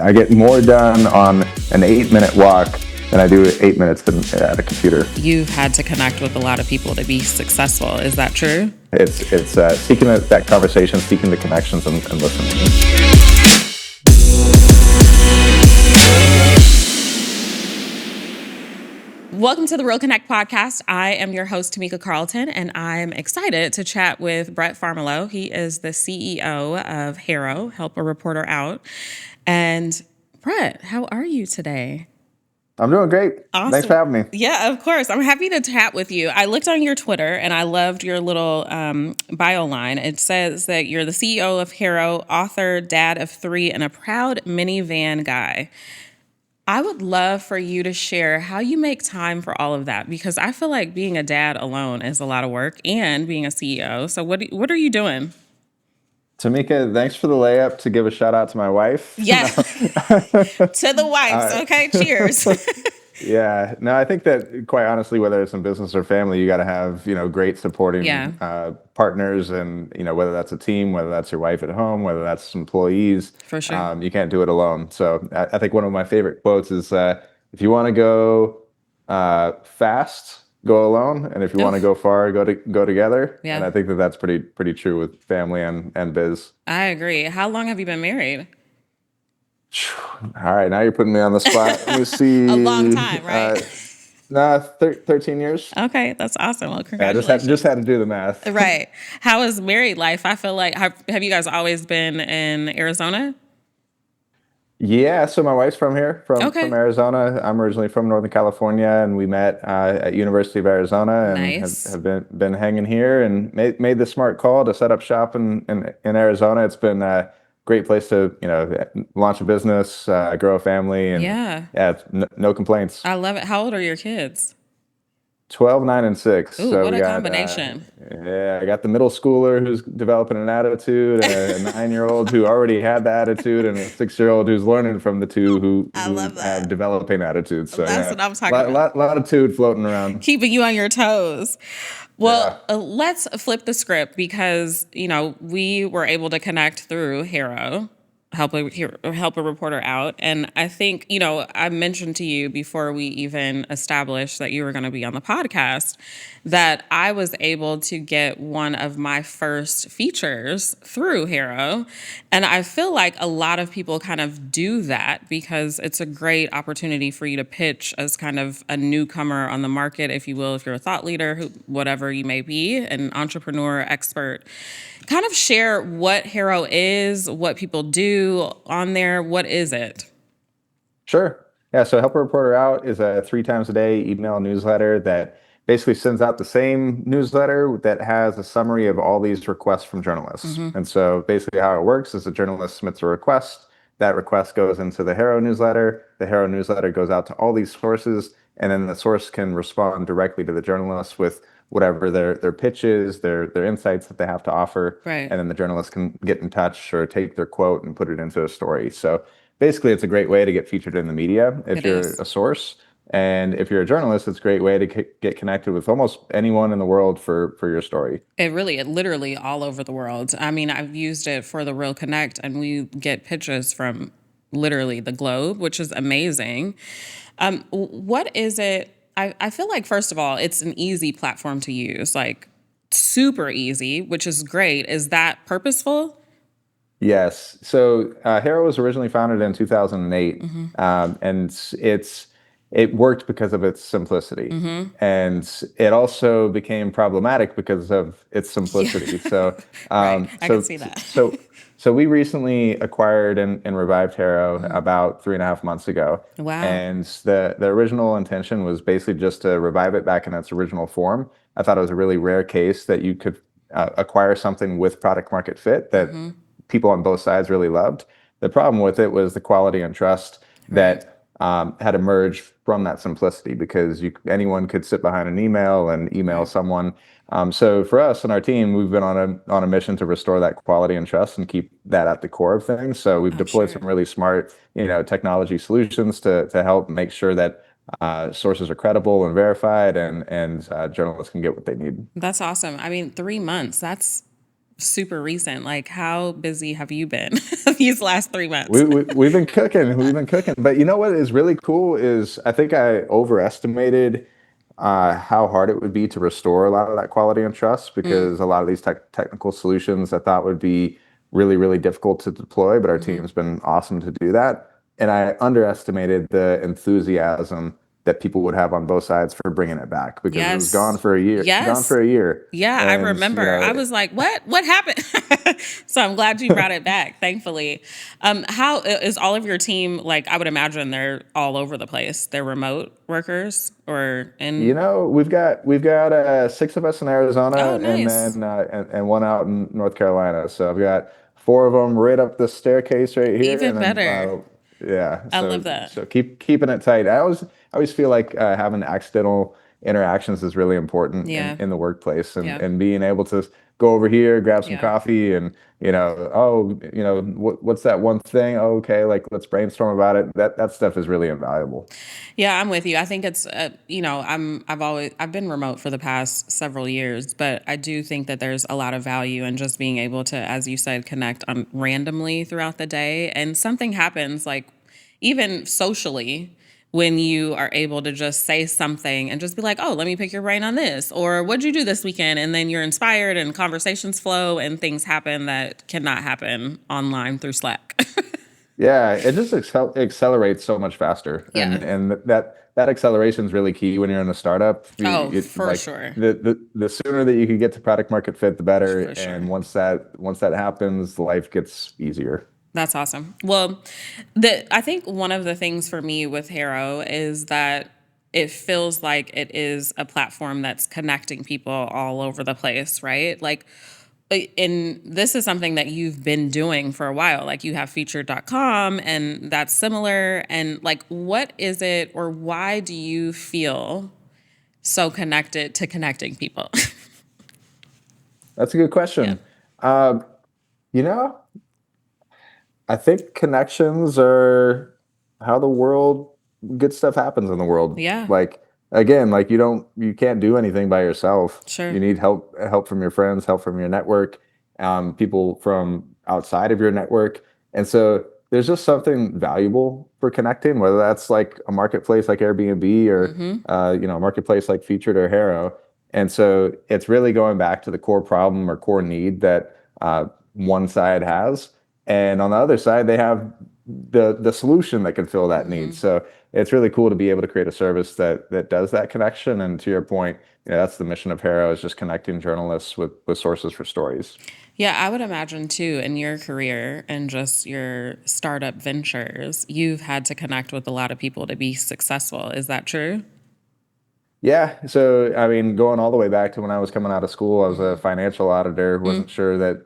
I get more done on an 8-minute walk than I do 8 minutes at a computer. You've had to connect with a lot of people to be successful. Is that true? It's seeking that conversation, seeking the connections, and listening. Welcome to the Real Connect podcast. I am your host, Tamika Carlton, and I'm excited to chat with Brett Farmiloe. He is the CEO of HARO, Help a Reporter Out. And Brett, how are you today? I'm doing great. Awesome. Thanks for having me. Yeah, of course. I'm happy to chat with you. I looked on your Twitter and I loved your little bio line. It says that you're the CEO of HARO, author, dad of 3, and a proud minivan guy. I would love for you to share how you make time for all of that, because I feel like being a dad alone is a lot of work, and being a CEO. So what are you doing? Tamika, thanks for the layup to give a shout out to my wife. Yes. To the wives. Okay. Cheers. Yeah. No, I think that quite honestly, whether it's in business or family, you got to have, great supporting partners, and, whether that's a team, whether that's your wife at home, whether that's employees. For sure. You can't do it alone. So I think one of my favorite quotes is, if you want to go fast, go alone, and if you want to go far, go together. Yeah. And I think that that's pretty true with family and biz. I agree. How long have you been married? All right, now you're putting me on the spot. Let me see. A long time, right? 13 years. Okay, that's awesome. Well, congratulations. I just had to do the math. Right. How is married life? I feel like, have you guys always been in Arizona? Yeah, so my wife's from here, from Arizona. I'm originally from Northern California, and we met at University of Arizona, and Nice. have been hanging here, and made the smart call to set up shop in Arizona. It's been a great place to launch a business, grow a family, and it's no complaints. I love it. How old are your kids? 12, 9, and 6. Ooh, so what we a got, combination. I got the middle schooler who's developing an attitude, a 9-year-old who already had the attitude, and a 6-year-old who's learning from the two who have developing attitudes. So that's what I'm talking about. Lot of tude floating around. Keeping you on your toes. Well, let's flip the script, because, we were able to connect through HARO, Help a Reporter Out. And I think, I mentioned to you before we even established that you were going to be on the podcast that I was able to get one of my first features through HARO. And I feel like a lot of people kind of do that because it's a great opportunity for you to pitch as kind of a newcomer on the market, if you will, if you're a thought leader, whatever you may be, an entrepreneur, expert. Kind of share what HARO is, what people do on there. What is it? Sure. Yeah, so Help a Reporter Out is a 3 times a day email newsletter that basically sends out the same newsletter that has a summary of all these requests from journalists. Mm-hmm. And so basically how it works is a journalist submits a request. That request goes into the HARO newsletter. The HARO newsletter goes out to all these sources, and then the source can respond directly to the journalist with whatever their pitch is, their insights that they have to offer. Right. And then the journalist can get in touch or take their quote and put it into a story. So basically, it's a great way to get featured in the media if you're a source. And if you're a journalist, it's a great way to get connected with almost anyone in the world for your story. It literally all over the world. I mean, I've used it for the Real Connect, and we get pitches from literally the globe, which is amazing. What is it? I feel like, first of all, it's an easy platform to use, like super easy, which is great. Is that purposeful? Yes. So HARO was originally founded in 2008, and it worked because of its simplicity, and it also became problematic because of its simplicity. So right. I can see that. So we recently acquired and revived HARO about 3.5 months ago. Wow. And the original intention was basically just to revive it back in its original form. I thought it was a really rare case that you could acquire something with product market fit that people on both sides really loved. The problem with it was the quality and trust that had emerged from that simplicity, because anyone could sit behind an email and email someone. So for us and our team, we've been on a mission to restore that quality and trust and keep that at the core of things. So we've deployed some really smart, technology solutions to help make sure that sources are credible and verified, and journalists can get what they need. That's awesome. I mean, 3 months. That's super recent. Like, how busy have you been these last 3 months? We've been cooking. We've been cooking. But you know what is really cool is I think I overestimated how hard it would be to restore a lot of that quality and trust Mm, because a lot of these technical solutions I thought would be really, really difficult to deploy, but our hmm. team's been awesome to do that. And I underestimated the enthusiasm that people would have on both sides for bringing it back because it was Yes. gone Yes. for a year. Yeah, I And, you remember. know, I was like, "What? What happened?" So I'm glad you brought it back. Thankfully, how is all of your team? Like, I would imagine they're all over the place. They're remote workers, or in. we've got 6 of us in Oh, Arizona, and nice. then and one out in North Carolina. So I've got 4 of them right up the staircase right here, Even and then better. yeah. I So love that. so keeping it tight. I always feel like having accidental interactions is really important Yeah. in the workplace, and Yeah. being able to go over here, grab some Yeah. coffee, and what's that one thing? Oh, okay, like let's brainstorm about it. That stuff is really invaluable. Yeah, I'm with you. I think it's I've been remote for the past several years, but I do think that there's a lot of value in just being able to, as you said, connect on randomly throughout the day, and something happens like even socially when you are able to just say something and just be like, "Oh, let me pick your brain on this," or "What'd you do this weekend?" and then you're inspired and conversations flow and things happen that cannot happen online through Slack. Yeah, it just accelerates so much faster, Yeah. and that acceleration is really key when you're in a startup. Oh, for Like sure. the sooner that you can get to product market fit, the better. For And sure. once that happens, life gets easier. That's awesome. Well, I think one of the things for me with HARO is that it feels like it is a platform that's connecting people all over the place, right? Like, and this is something that you've been doing for a while. Like, you have featured.com, and that's similar. And like, what is it, or why do you feel so connected to connecting people? That's a good Yeah. question. Um, you know, I think connections are how the world good stuff happens in the world. Yeah. Like again, like you can't do anything by yourself. Sure. You need help from your friends, help from your network, people from outside of your network. And so there's just something valuable for connecting, whether that's like a marketplace like Airbnb or Mm-hmm. a marketplace like Featured or Haro. And so it's really going back to the core problem or core need that one side has, and on the other side they have the solution that can fill that need. Mm-hmm. So it's really cool to be able to create a service that does that connection. And to your point, that's the mission of HARO, is just connecting journalists with sources for stories. Yeah, I would imagine too, in your career and just your startup ventures, you've had to connect with a lot of people to be successful. Is that true? Yeah, so I mean, going all the way back to when I was coming out of school, I was a Mm-hmm. financial auditor. Wasn't sure that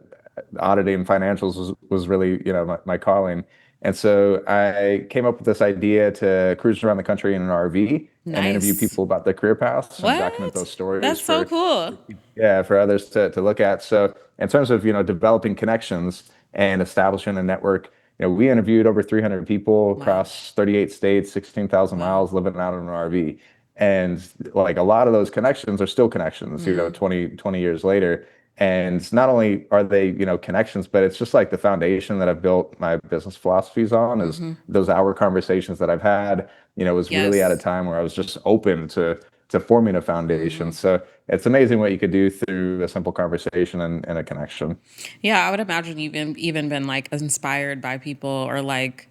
auditing financials was really my calling, and so I came up with this idea to cruise around the country in an RV and interview Nice. people about their career paths and document What? those stories That's so cool. for others to look at. So in terms of developing connections and establishing a network, we interviewed over 300 people Wow. across 38 states, 16,000 Wow. miles, living out in an RV. And like a lot of those connections are still connections, Mm-hmm. 20 years later. And not only are they, connections, but it's just like the foundation that I've built my business philosophies on is Mm-hmm. those hour conversations that I've had, was really at a Yes. time where I was just open to forming a foundation. Mm-hmm. So it's amazing what you could do through a simple conversation and a connection. Yeah, I would imagine you've even been like inspired by people or like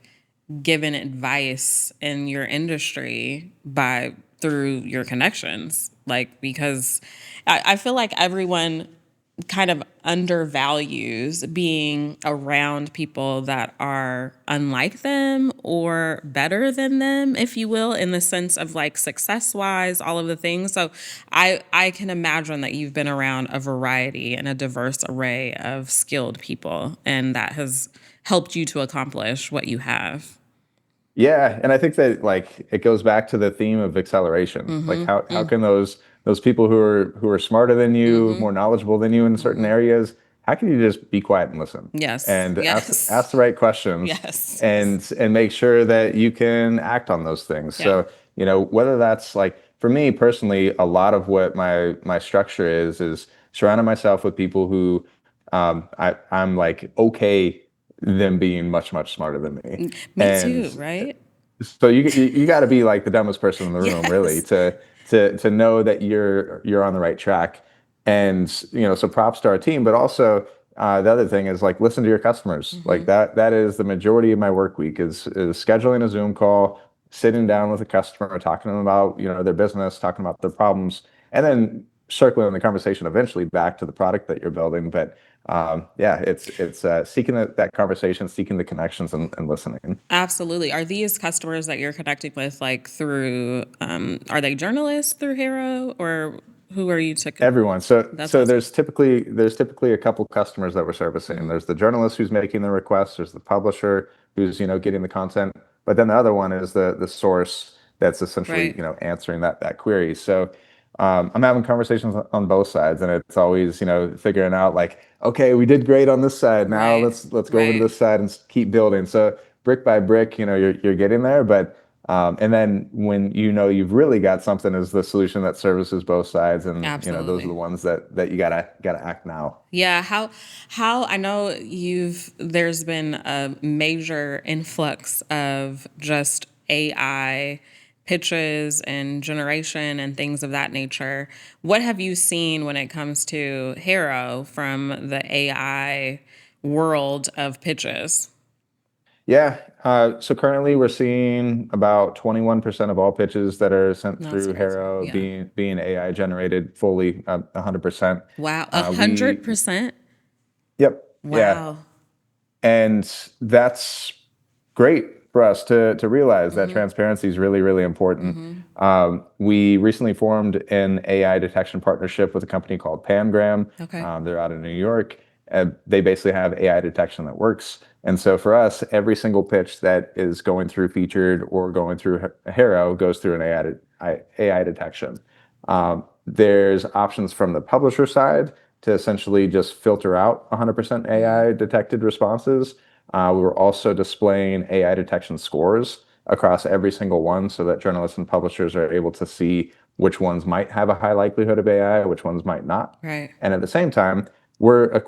given advice in your industry by through your connections. Like, because I feel like everyone kind of undervalues being around people that are unlike them or better than them, if you will, in the sense of like success wise, all of the things. So I can imagine that you've been around a variety and a diverse array of skilled people, and that has helped you to accomplish what you have. Yeah, and I think that like it goes back to the theme of acceleration. Like Mm-hmm. how Mm, can those people who are smarter than you, mm-hmm. more knowledgeable than you in certain Mm-hmm. ask, how can you just be quiet and listen Yes. and Yes. ask the right questions Yes. Yes. and make sure that you can act on those things. Yeah. So, whether that's like for me personally, a lot of what my structure is surrounding myself with people who I'm like okay them being much much smarter than me. Me And too, right? so you got to be like the dumbest person in the room, really, Yes. to know that you're on the right track. And so props to our team, but also the other thing is like listen to your customers. Like that is the majority of my work week is scheduling a Zoom call, sitting down with a customer, talking to them about their business, talking about their problems, and then circling the conversation eventually back to the product that you're building. But yeah, it's seeking that conversation, seeking the connections, and listening. Absolutely. Are these customers that you're connecting with like through are they journalists through HARO, or who are you to Everyone. So that's so awesome. there's typically a couple customers that we're servicing. There's the journalist who's making the request, there's the publisher who's getting the content, but then the other one is the source that's essentially Right. answering that query. So I'm having conversations on both sides, and it's always figuring out like, okay, we did great on this side. Now Right. let's go over to Right. this side and keep building. So brick by brick, you're getting there, but and then when you've really got something as the solution that services both sides, and those are the Absolutely. ones that you gotta act now. Yeah, how I know there's been a major influx of just AI pitches and generation and things of that nature. What have you seen when it comes to HARO from the AI world of pitches? Yeah. So currently we're seeing about 21% of all pitches that are sent That's through crazy. HARO Yeah. being AI generated fully, 100%. Wow. A hundred We percent. Yep. Yeah. Wow. And that's great for us to realize that transparency is really, really important. We recently formed an AI detection partnership with a company called Pangram. Okay. They're out of New York, and they basically have AI detection that works. And so for us, every single pitch that is going through Featured or going through HARO goes through an AI detection. There's options from the publisher side to essentially just filter out 100% AI detected responses. We were also displaying AI detection scores across every single one so that journalists and publishers are able to see which ones might have a high likelihood of AI, which ones might not. Right. And at the same time, we're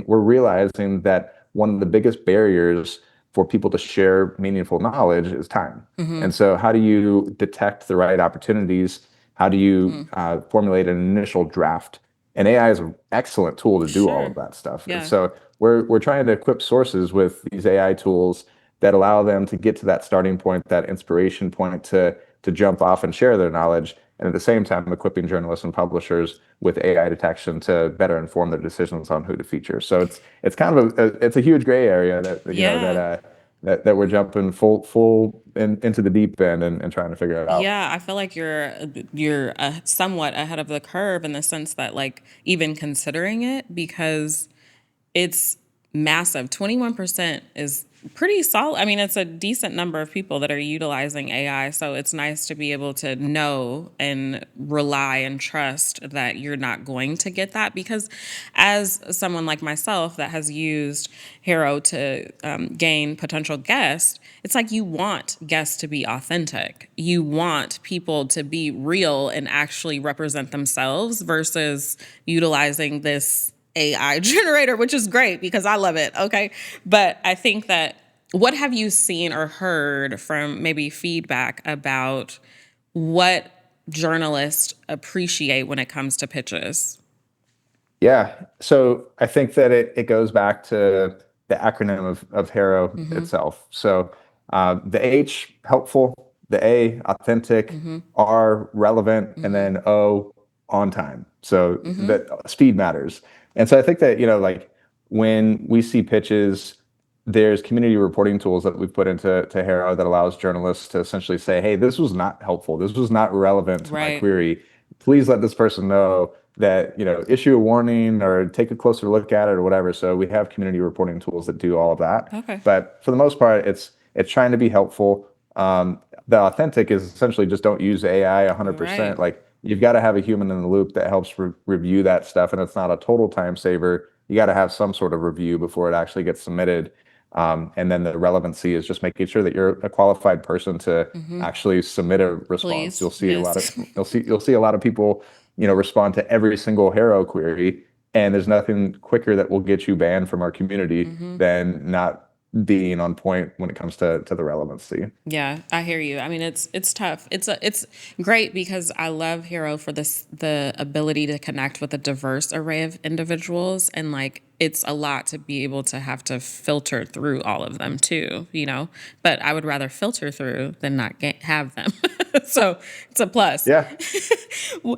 realizing that one of the biggest barriers for people to share meaningful knowledge is time. And so, how do you detect the right opportunities? How do you formulate an initial draft? And AI is an excellent tool to do all of Sure. that stuff. And Yeah. so, we're trying to equip sources with these AI tools that allow them to get to that starting point, that inspiration point to jump off and share their knowledge, and at the same time equipping journalists and publishers with AI detection to better inform their decisions on who to feature. So it's kind of it's a huge gray area that Yeah. that we're jumping into the deep end and trying to figure it out. Yeah, I feel like you're somewhat ahead of the curve in the sense that like even considering it because it's massive. 21% is pretty solid. I mean, it's a decent number of people that are utilizing AI. So it's nice to be able to know and rely and trust that you're not going to get that. Because as someone like myself that has used HARO to gain potential guests, it's like you want guests to be authentic. You want people to be real and actually represent themselves versus utilizing this AI generator, which is great because I love it. Okay. But I think that what have you seen or heard from maybe feedback about what journalists appreciate when it comes to pitches? Yeah. So I think that it goes back to the acronym of HARO itself. So the H, helpful, the A, authentic, R, relevant, and then O, on time. So that speed matters. And so I think that, like when we see pitches, there's community reporting tools that we've put into HARO that allows journalists to essentially say, hey, this was not helpful. This was not relevant to my Right. query. Please let this person know that issue a warning or take a closer look at it or whatever. So we have community reporting tools that do all of that, Okay. but for the most part it's trying to be helpful. The authentic is essentially just don't use AI Right. 100%. Like you've got to have a human in the loop that helps review that stuff, and it's not a total time saver. You got to have some sort of review before it actually gets submitted. And then the relevancy is just making sure that you're a qualified person to actually submit a response. Please. Yes. You'll see a lot of people respond to every single HARO query, And there's nothing quicker that will get you banned from our community Mm-hmm. than not being on point when it comes to the relevancy. Yeah, I hear you. I mean, it's tough. It's great because I love Hero for the ability to connect with a diverse array of individuals, and like it's a lot to be able to have to filter through all of them too, you know. But I would rather filter through than not have them. So it's a plus. Yeah.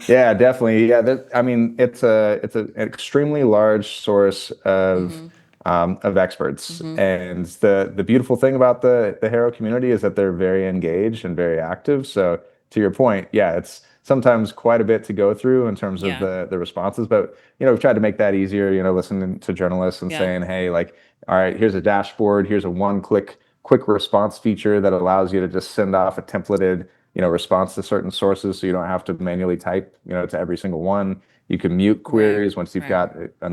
Yeah, definitely. Yeah, I mean, it's an extremely large source Mm-hmm. of experts, Mm-hmm. and the beautiful thing about the Haro community is that they're very engaged and very active. So to your point, yeah, it's sometimes quite a bit to go through in terms of Yeah. the responses, but we've tried to make that easier. Listening to journalists and Yeah. saying, hey, like, all right, here's a dashboard, here's a one-click quick response feature that allows you to just send off a templated response to certain sources, so you don't have to manually type, to every single one. You can mute Right. queries once you've Right. got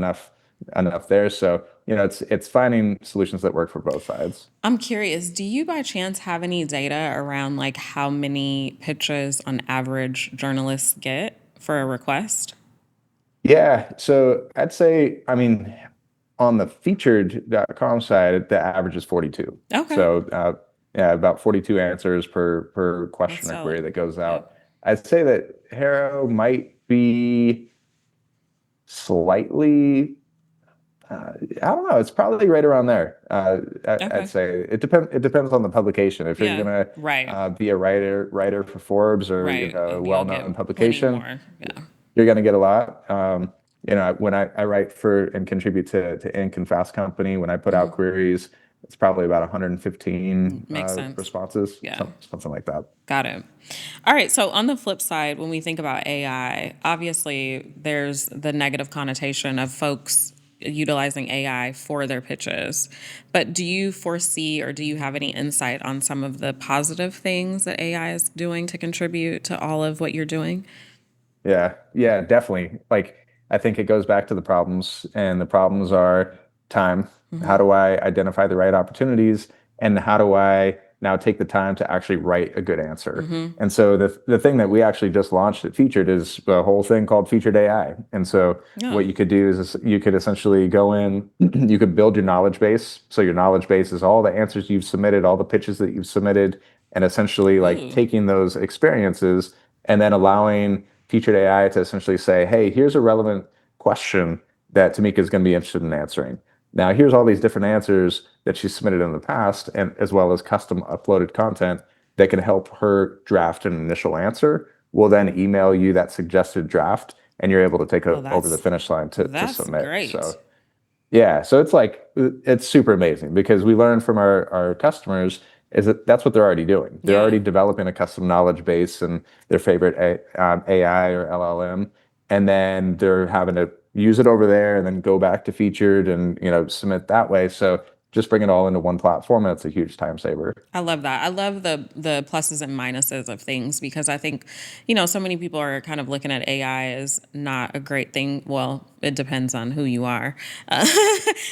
enough there. So, it's finding solutions that work for both sides. I'm curious, do you by chance have any data around like how many pitches on average journalists get for a request? Yeah, so I'd say, I mean, on the featured.com side, the average is 42. Okay. So, yeah, about 42 answers per That's question or query solid. that goes Yeah. out. I'd say that Haro might be slightly, I don't know. It's probably right around there. I'd Okay. say it depends. It depends on the publication. If you're Yeah. gonna Right. be a writer for Forbes or Right. a You'll well-known get plenty publication, more. Yeah. you're gonna get a lot. When I write for and contribute to Inc. and Fast Company, when I put out queries, it's probably about 115 Makes sense. responses, Yeah. something like that. Got it. All right. So on the flip side, when we think about AI, obviously there's the negative connotation of folks utilizing AI for their pitches. But do you foresee or do you have any insight on some of the positive things that AI is doing to contribute to all of what you're doing? Yeah, yeah, definitely. Like, I think it goes back to the problems, and the problems are time. How Mm-hmm. do I identify the right opportunities, and how do I now take the time to actually write a good answer? Mm-hmm. And so the thing that we actually just launched at Featured is a whole thing called Featured AI. And so Yeah. what you could do is you could essentially go in, you could build your knowledge base. So your knowledge base is all the answers you've submitted, all the pitches that you've submitted, and essentially like Ooh. taking those experiences and then allowing Featured AI to essentially say, hey, here's a relevant question that Tamika is going to be interested in answering. Now, here's all these different answers that she submitted in the past, and as well as custom uploaded content that can help her draft an initial answer. We'll then email you that suggested draft, and you're able to take Oh, it over the that's finish line to that's submit. great. So yeah, so it's like it's super amazing because we learn from our customers is that that's what they're already doing. They're Yeah. already developing a custom knowledge base and their favorite AI or LLM, and then they're having to use it over there and then go back to featured and submit that way. So just bring it all into one platform, and it's a huge time saver. I love that. I love the pluses and minuses of things because I think, so many people are kind of looking at AI as not a great thing. Well, it depends on who you are. Uh,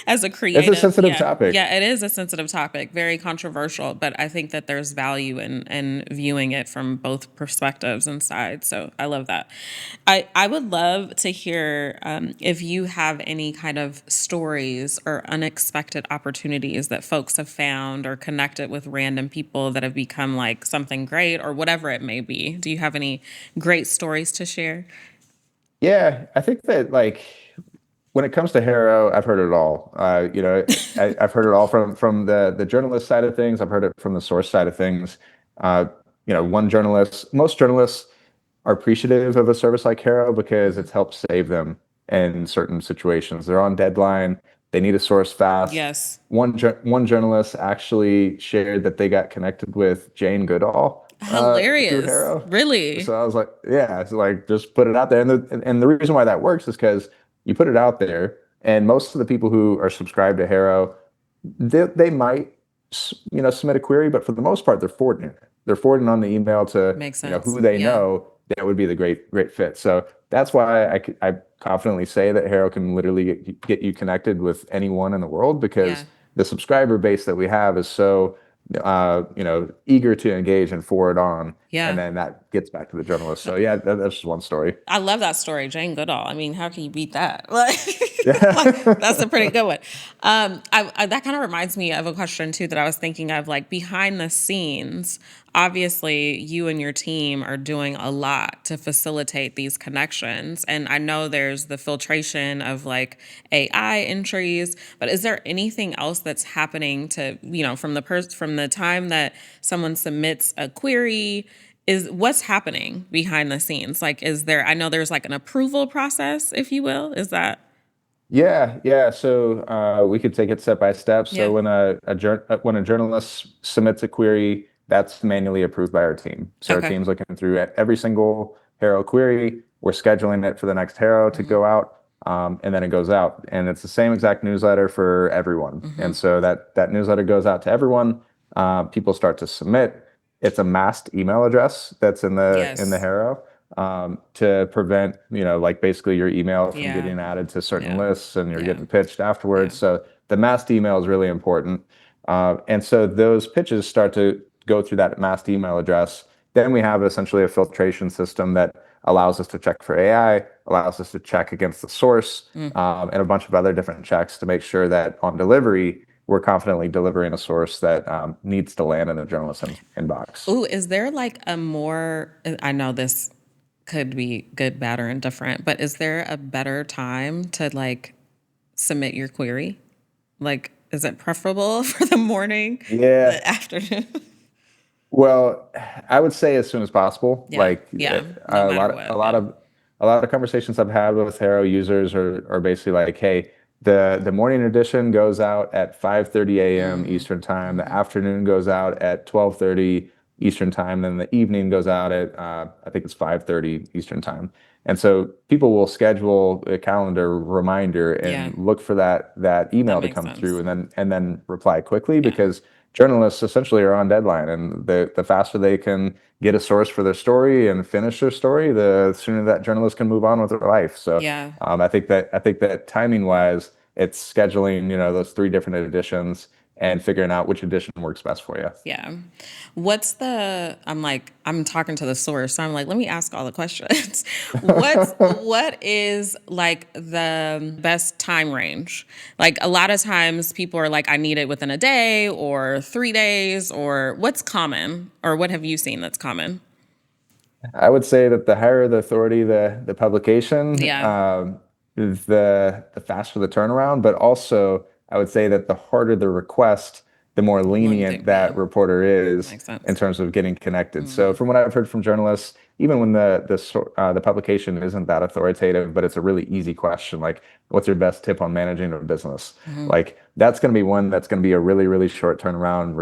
as a It's a creative, sensitive yeah, topic. yeah, it is a sensitive topic, very controversial, but I think that there's value in viewing it from both perspectives and sides. So I love that. I would love to hear if you have any kind of stories or unexpected opportunities that folks have found or connected with random people that have become like something great or whatever it may be. Do you have any great stories to share? Yeah, I think that like when it comes to Haro, I've heard it all. I've heard it all from the journalist side of things. I've heard it from the source side of things. Uh, most journalists are appreciative of a service like Haro because it's helped save them in certain situations. They're on deadline. They need a source fast. Yes. One journalist actually shared that they got connected with Jane Goodall through Hilarious. Haro. Really? So I was like, yeah, it's like just put it out there. And the reason why that works is because you put it out there, and most of the people who are subscribed to Haro, they might submit a query, but for the most part, they're forwarding it. They're forwarding on the email to Makes sense. who they Yeah. know that would be the great fit. So that's why I confidently say that Haro can literally get you connected with anyone in the world Yeah. because the subscriber base that we have is so eager to engage and forward on, and Yeah. then that gets back to the journalist. So yeah, that's just one story. I love that story, Jane Goodall. I mean, how can you beat that? Like, like Yeah. that's a pretty good one. That kind of reminds me of a question too that I was thinking of, like behind the scenes. Obviously, you and your team are doing a lot to facilitate these connections, and I know there's the filtration of like AI entries. But is there anything else that's happening to from from the time that someone submits a query? Is what's happening behind the scenes? Like, is there, I know there's like an approval process, if you will. Is that, Yeah, yeah. So we could take it step by step. So yeah. when a journalist submits a query, that's manually approved by our team. So our Okay. team's looking through every single HARO query. We're scheduling it for the next HARO to go out, and then it goes out. And it's the same exact newsletter for everyone. And so that newsletter goes out to everyone. People start to submit. It's a masked email address that's in the Yes. HARO, to prevent, like basically your email from Yeah. getting added to certain Yeah. lists and you're Yeah. getting pitched Yeah. afterwards. So the masked email is really important. And so those pitches start to go through that masked email address. Then we have essentially a filtration system that allows us to check for AI, allows us to check against the source, and a bunch of other different checks to make sure that on delivery, we're confidently delivering a source that needs to land in the journalist inbox. Ooh, is there like a more, I know this could be good, bad, or indifferent, but is there a better time to like submit your query? Like, is it preferable for the morning, Yeah. the afternoon? Well, I would say as soon as possible. Yeah. Like Yeah. No a matter lot, a what. lot Yeah. of, a lot of conversations I've had with HARO users are basically like, hey, the morning edition goes out at 5:30 a.m. Eastern time. The afternoon goes out at 12:30 Eastern time. Then the evening goes out at I think it's 5:30 Eastern time. And so people will schedule a calendar reminder Yeah. and look for that That email to makes come through sense. and then reply quickly Yeah. because journalists essentially are on deadline, and the faster they can get a source for their story and finish their story, the sooner that journalist can move on with their life. So Yeah. I think that timing wise, it's scheduling those three different editions and figuring out which edition works best for you. Yeah. I'm talking to the source. So I'm like, let me ask all the questions. What is like the best time range? Like a lot of times people are like, I need it within a day or 3 days, or what's common, or what have you seen that's common? I would say that the higher the authority, the publication, Yeah. the faster the turnaround. But also, I would say that the harder the request, the more lenient Yeah. that reporter is Makes in sense. terms of getting connected. So, from what I've heard from journalists, even when the publication isn't that authoritative, but it's a really easy question, like, "What's your best tip on managing a business?" Like that's going to be one that's going to be a really really short turnaround,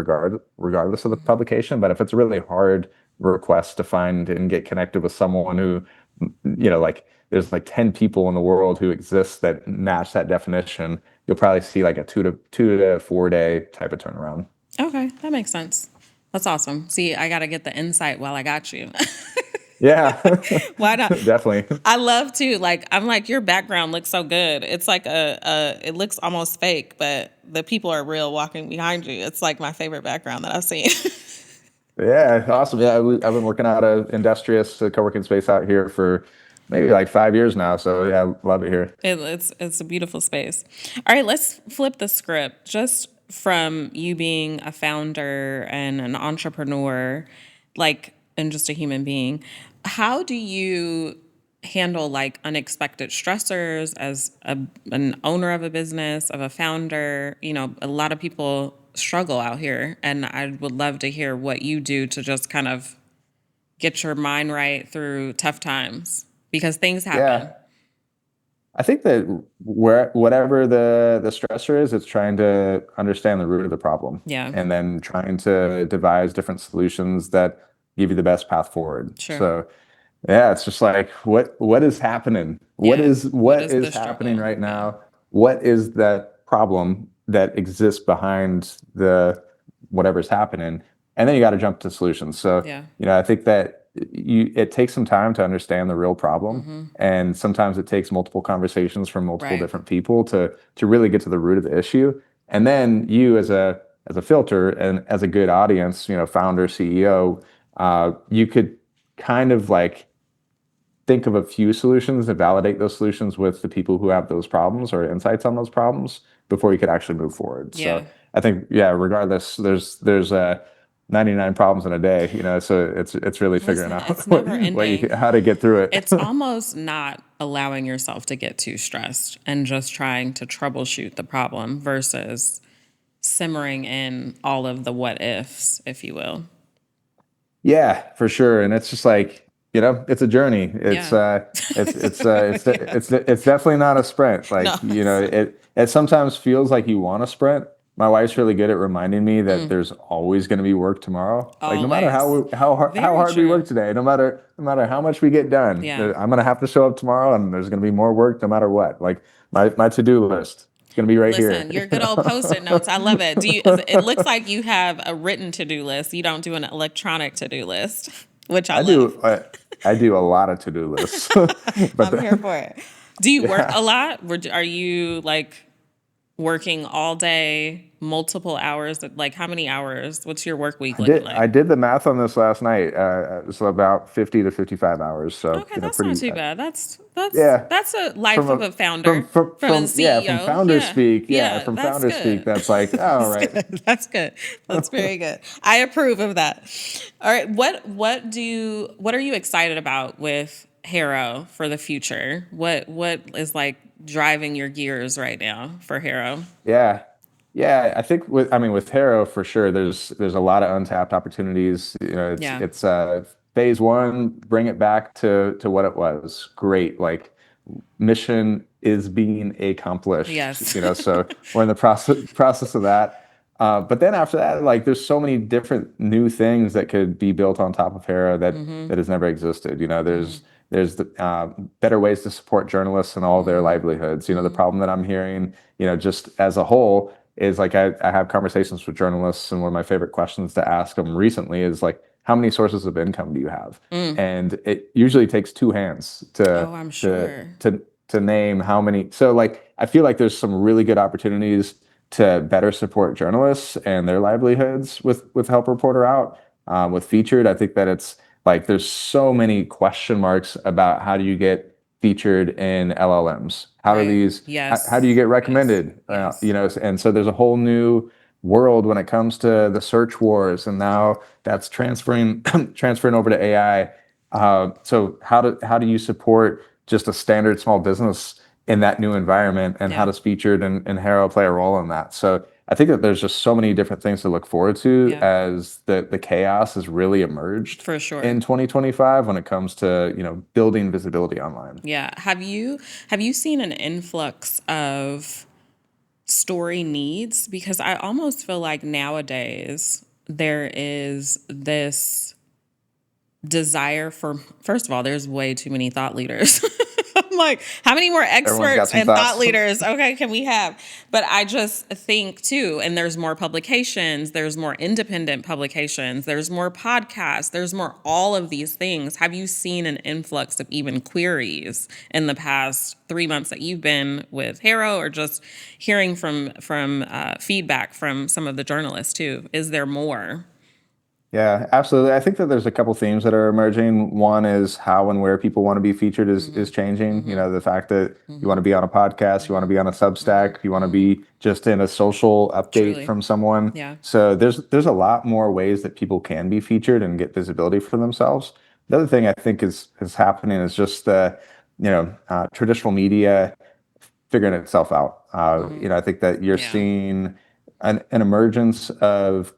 regardless of the publication. But if it's a really hard request to find and get connected with someone who, like there's like 10 people in the world who exist that match that definition, you'll probably see like a 2 to 4 day type of turnaround. Okay, that makes sense. That's awesome. See, I got to get the insight while I got you. Yeah, Why not? definitely. I love to like. I'm like, your background looks so good. It's like it looks almost fake, but the people are real walking behind you. It's like my favorite background that I've seen. Yeah, awesome. Yeah, I've been working out of industrious co-working space out here for maybe like 5 years now. So yeah, love it here. It's a beautiful space. All right, let's flip the script. Just from you being a founder and an entrepreneur, like, and just a human being, how do you handle like unexpected stressors as an owner of a business, of a founder? A lot of people struggle out here, and I would love to hear what you do to just kind of get your mind right through tough times because things happen. Yeah. I think that whatever the stressor is, it's trying to understand the root of the problem Yeah, and then trying to devise different solutions that give you the best path forward. sure. So yeah, it's just like what is happening? What Yeah. is What what is is the happening struggle? right Yeah. now? What is that problem that exists behind the whatever's happening? And then you got to jump to solutions. So, Yeah. I think that it takes some time to understand the real problem. And sometimes it takes multiple conversations from multiple Right. different people to really get to the root of the issue. And then you as as a filter and as a good audience, founder, CEO, you could kind of like think of a few solutions and validate those solutions with the people who have those problems or insights on those problems before you could actually move forward. Yeah. So I think, yeah, regardless, there's 99 problems in a day, so it's really figuring Listen, out it's never ending. how to get through it. It's almost not allowing yourself to get too stressed and just trying to troubleshoot the problem versus simmering in all of the what ifs, if you will. Yeah, for sure. And it's just like, it's a journey. It's Yeah. it's definitely not a sprint. No. Like, it sometimes feels like you want to sprint. My wife's really good at reminding me that there's always going to be work tomorrow. Like no matter Always. how Very hard we work true. today, no matter how much we get done, Yeah. I'm going to have to show up tomorrow and there's going to be more work no matter what. Like my to-do list, it's going to be right Listen, here. your good old post-it notes. I love it. It looks like you have a written to-do list. You don't do an electronic to-do list, which I I love. do I do a lot of to-do lists. But I'm here for it. Do you work yeah. a lot? Are you like working all day, multiple hours? Like how many hours? What's your work week I looking did like? I did the math on this last night. It's about 50 to 55 hours. So, Okay, that's not pretty too bad. That's yeah. that's a life From of a a founder, from a from CEO. founder Yeah, speak. Yeah, yeah, from that's founder speak, good. that's like, oh, all That's right. good. That's good. That's very good. I approve of that. All right, what are you excited about with HARO for the future? What is like driving your gears right now for HARO? Yeah. Yeah, I think with HARO for sure, there's a lot of untapped opportunities. Yeah. It's phase one, bring it back to what it was. Great. Like mission is being accomplished, Yes. so we're in the process of that. But then after that, like there's so many different new things that could be built on top of HARO that has never existed. There's the better ways to support journalists and all their livelihoods. The problem that I'm hearing, just as a whole, is like I have conversations with journalists, and one of my favorite questions to ask them recently is like, how many sources of income do you have? And it usually takes two hands Oh, I'm sure. to name how many. So like I feel like there's some really good opportunities to better support journalists and their livelihoods with Help Reporter Out. With Featured, I think that it's like there's so many question marks about how do you get featured in LLMs? Right. How do you Yes. get Yes. recommended? Yes. And so there's a whole new world when it comes to the search wars, and now that's transferring transferring over to AI. So how do you support just a standard small business in that new environment, and how Yeah. does Featured and HARO play a role in that? So I think that there's just so many different things to look forward to Yeah. as the chaos has really emerged For sure. in 2025 when it comes to building visibility online. Yeah. Have you seen an influx of story needs? Because I almost feel like nowadays there is this desire for, first of all, there's way too many thought leaders. I'm like, how many more Everyone's got experts some and thought thoughts. leaders, okay, can we have? But I just think too, and there's more publications, there's more independent publications, there's more podcasts, there's more all of these things. Have you seen an influx of even queries in the past 3 months that you've been with HARO, or just hearing from feedback from some of the journalists too? Is there more? Yeah, absolutely. I think that there's a couple themes that are emerging. One is how and where people want to be featured is changing. The fact that you want to be on a podcast, you want to be on a Substack, you want to be just in a social update Truly. from someone. Yeah. So there's a lot more ways that people can be featured and get visibility for themselves. The other thing I think is happening is just the traditional media figuring itself out. I think that you're Yeah. seeing an emergence of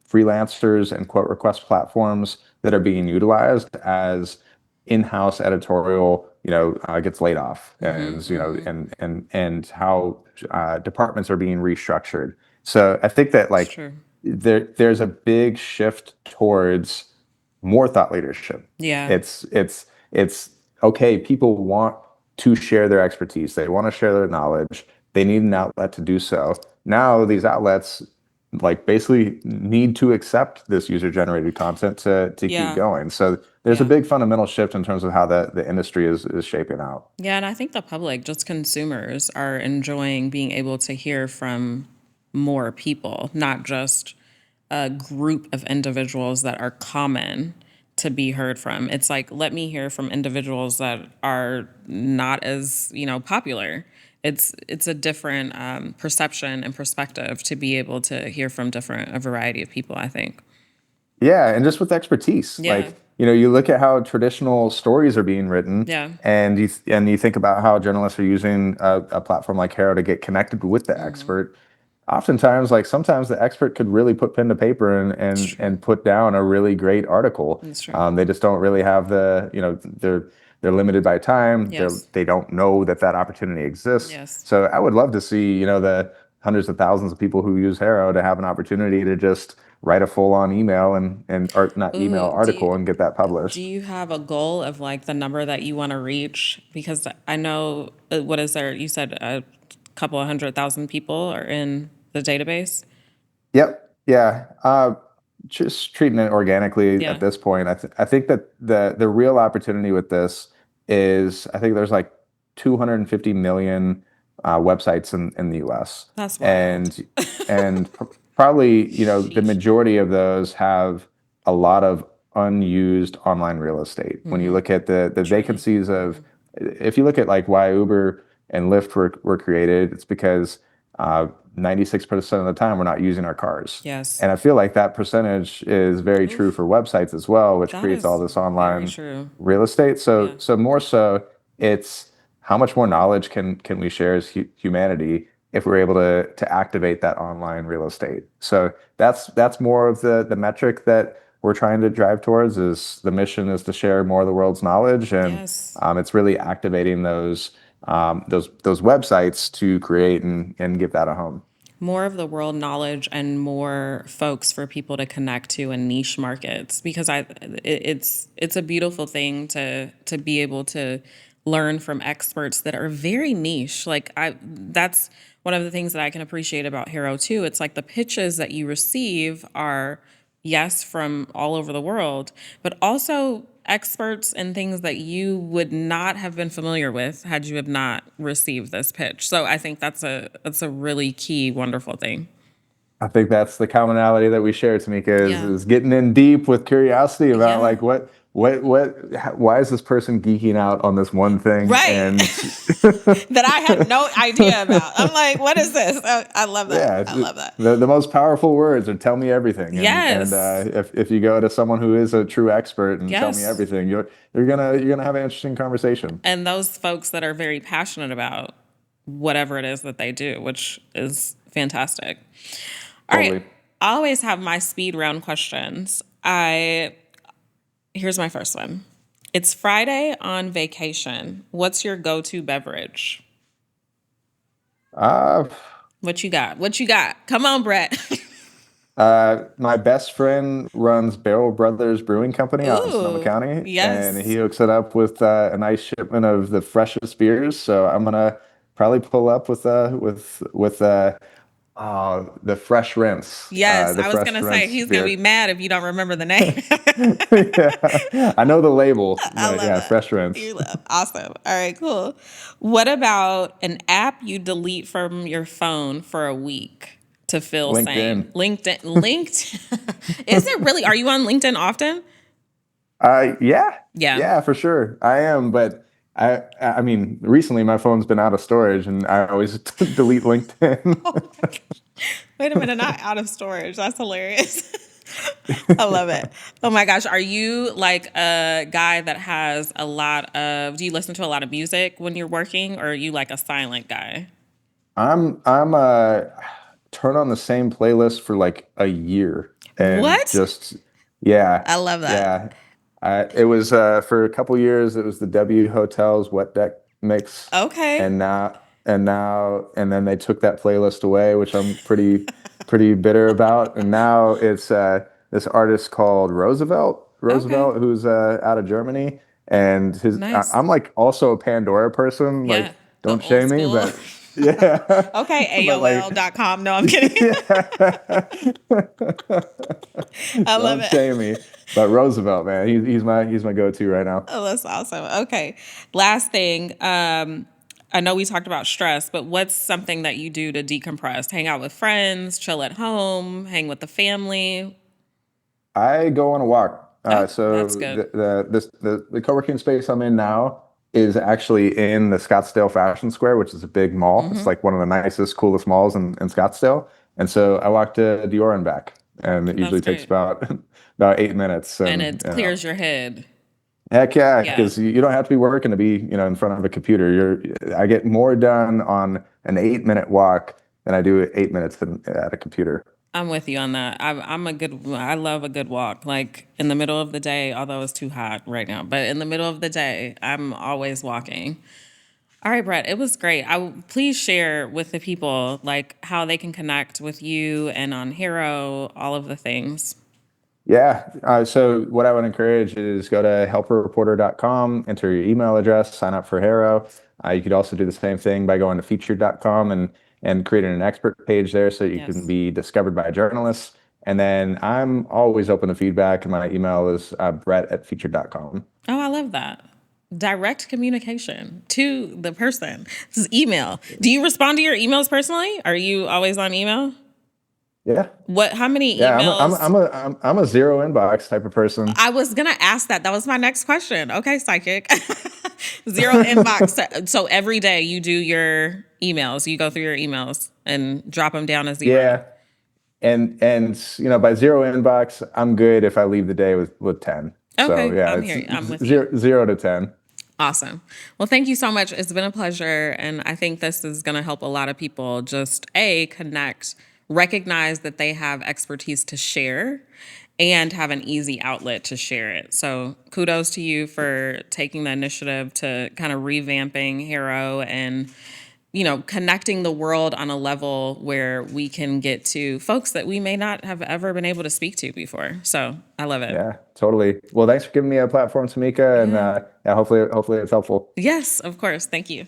freelancers and quote request platforms that are being utilized as in-house editorial, gets laid off, and and how departments are being restructured. So I think that It's like true. there's a big shift towards more thought leadership. Yeah. It's okay. People want to share their expertise. They want to share their knowledge. They need an outlet to do so. Now these outlets like basically need to accept this user generated content to keep Yeah. going. So there's a Yeah. big fundamental shift in terms of how the industry is shaping out. Yeah, and I think the public, just consumers, are enjoying being able to hear from more people, not just a group of individuals that are common to be heard from. It's like, let me hear from individuals that are not as, popular. It's a different perception and perspective to be able to hear from a variety of people, I think. Yeah, and just with expertise, Yeah. you look at how traditional stories are being written, Yeah. and you think about how journalists are using a platform like HARO to get connected with the expert. Oftentimes, sometimes the expert could really put pen to paper It's and true. put down a really great article. It's true. They just don't really have they're limited by time. Yes. They don't know that opportunity exists. Yes. So I would love to see the hundreds of thousands of people who use HARO to have an opportunity to just write a full on email and or not email Ooh, article and get that do published. you have a goal of like the number that you want to reach? Because I know, what is there? You said a couple of 100,000 people are in the database. Yep. Yeah. Just treating it organically Yeah. at this point. I think that the real opportunity with this is I think there's like 250 million websites in the U.S. That's wild. and probably the Sheesh. majority of those have a lot of unused online real estate. When you look at the True. vacancies of, if you look at like why Uber and Lyft were created, it's because 96% of the time we're not using our cars. Yes. And I feel like that percentage is very true Oof. for websites as well, which That creates all is this very online true. real estate. Yeah. So more so, it's how much more knowledge can we share as humanity if we're able to activate that online real estate. So that's more of the metric that we're trying to drive towards. Is the mission is to share more of the world's knowledge, and Yes. it's really activating those websites to create and give that a home. More of the world knowledge and more folks for people to connect to in niche markets, because it's a beautiful thing to be able to learn from experts that are very niche. Like that's one of the things that I can appreciate about HARO too. It's like the pitches that you receive are, yes, from all over the world, but also experts and things that you would not have been familiar with had you have not received this pitch. So I think that's a really key, wonderful thing. I think that's the commonality that we share, Tamika, Yeah. is getting in deep with curiosity about Yeah. like why is this person geeking out on this one thing? Right. And That I had no idea about. I'm like, what is this? I love that. yeah, I love that. the most powerful words are "tell me everything." And Yes. if you go to someone who is a true expert and tell me Yes. everything, you're gonna have an interesting conversation. And those folks that are very passionate about whatever it is that they do, which is fantastic. All right. Totally. I always have my speed round questions. Here's my first one. It's Friday on vacation. What's your go-to beverage? Uh, What you got? What you got? Come on, Brett. my best friend runs Barrel Brothers Brewing Company out in Sonoma Ooh, County, and he yes. hooks it up with a nice shipment of the freshest beers. So I'm gonna probably pull up with the fresh rinse, Yes, the I was fresh gonna say rinse he's gonna be beer. mad if you don't remember the name. Yeah, I know the label, I but love yeah, that. fresh rinse. You love awesome. All right, cool. What about an app you delete from your phone for a week to feel sane? LinkedIn. LinkedIn. Linked. Is it really? Are you on LinkedIn often? Yeah, Yeah. yeah, for sure. I am, but I mean, recently my phone's been out of storage, and I always delete LinkedIn. Oh my gosh. Wait a minute, not out of storage. That's hilarious. I love it. Oh my gosh. Are you like a guy that has do you listen to a lot of music when you're working, or are you like a silent guy? I'm turn on the same playlist for like a year and What? just yeah, I love that. yeah. It was for a couple years. It was the W Hotels Wet Deck mix, Okay. and and then they took that playlist away, which I'm pretty bitter about. And now it's this artist called Okay. Roosevelt, who's out of Germany, and Nice. I'm like also a Pandora person. Yeah. Like, The don't old shame me, school. but yeah, Okay. but like. AOL.com. No, I'm kidding. Yeah. I love Don't it. shame me. But Roosevelt, man, he's my go-to right now. Oh, that's awesome. Okay. Last thing. I know we talked about stress, but what's something that you do to decompress? Hang out with friends, chill at home, hang with the family? I go on a walk. Oh, So that's good. the co-working space I'm in now is actually in the Scottsdale Fashion Square, which is a big mall. It's like one of the nicest, coolest malls in Scottsdale. And so I walk to Dior and back, and it That's usually takes great. about about 8 minutes. And And it clears your head. heck yeah, Yeah, because you don't have to be working to be in front of a computer. I get more done on an 8 minute walk than I do 8 minutes at a computer. I'm with you on that. I love a good walk. Like in the middle of the day, although it's too hot right now, but in the middle of the day, I'm always walking. All right, Brett, it was great. Please share with the people like how they can connect with you and on Hero, all of the things. Yeah. So what I would encourage is go to helperreporter.com, enter your email address, sign up for HARO. You could also do the same thing by going to featured.com and creating an expert page there so you can Yes. be discovered by journalists. And then I'm always open to feedback, and my email is brett@featured.com. Oh, I love that. Direct communication to the person. This is email. Do you respond to your emails personally? Are you always on email? Yeah. How many Yeah. emails? I'm a zero inbox type of person. I was gonna ask that. That was my next question. Okay, psychic. Zero inbox. So every day you do your emails. You go through your emails and drop them down as zero. Yeah. And by zero inbox, I'm good if I leave the day with 10. So Okay, yeah, I'm it's here. I'm with you. zero to 10. Awesome. Well, thank you so much. It's been a pleasure. And I think this is going to help a lot of people just connect, recognize that they have expertise to share, and have an easy outlet to share it. So kudos to you for taking the initiative to kind of revamping Hero and connecting the world on a level where we can get to folks that we may not have ever been able to speak to before. So I love it. Yeah, totally. Well, thanks for giving me a platform, Tamika, and Yeah. yeah, hopefully it's helpful. Yes, of course. Thank you.